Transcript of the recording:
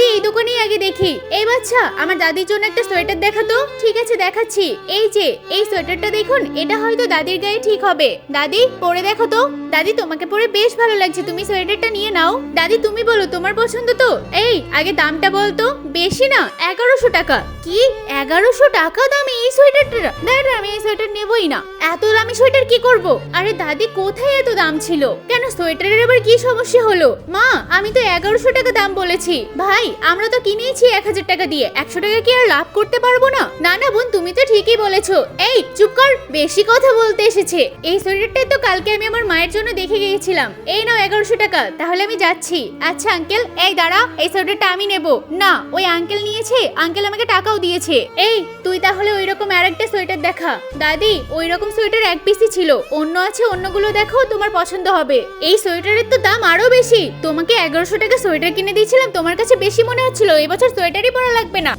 দাদি এই দোকানেই আগে দেখি। এই বাচ্চা আমার দাদির জন্য একটা সোয়েটার দেখাতো। ঠিক আছে দেখাচ্ছি। এই যে এই সোয়েটারটা দেখুন, এটা হয়তো দাদির গায়ে ঠিক হবে। দাদি পরে দেখো তো। দাদি তোমাকে পরে বেশ ভালো লাগছে, তুমি সোয়েটারটা নিয়ে নাও। দাদি তুমি বলো তোমার পছন্দ তো। এই আগে দামটা বলতো। বেশি না, 1100 টাকা। কি 1100 টাকা দামে এই সোয়েটারটা? দাঁড়া, আমি এই সোয়েটার নেবই না। এত দামি সোয়েটার কি করব? আরে দাদি কোথায় এত দাম ছিল? কেন সোয়েটারের আবার কি সমস্যা হলো? মা আমি তো 1100 টাকা দাম বলেছি। ভাই আমরা তো কিনেছি 1000 টাকা দিয়ে, 100 টাকা কি আর লাভ করতে পারবো না? না না বোন, তুমি তো ঠিকই বলেছো। এই চুপ কর, বেশি কথা বলতে এসেছে। এই সোয়েটারটাই তো কালকে আমি আমার মায়ের জন্য দেখে গিয়েছিলাম। এই নাও 1100 টাকা, তাহলে আমি যাচ্ছি। আচ্ছা আঙ্কেল, এই দাঁড়া, এই সোয়েটারটা আমি নেব না। ওই আঙ্কেল নিয়েছে, আঙ্কেল আমাকে টাকাও দিয়েছে। এই তুই তাহলে ওইরকম আরেকটা সোয়েটার দেখা। দাদি ওইরকম সোয়েটার এক পিসই ছিল, অন্য আছে, অন্যগুলো দেখো, তোমার পছন্দ হবে। এই সোয়েটারের তো দাম আরো বেশি। তোমাকে 1100 টাকা সোয়েটার কিনে দিয়েছিলাম, তোমার কাছে বেশি মনে হচ্ছিল, এবছর সোয়েটারই পরা লাগবে না।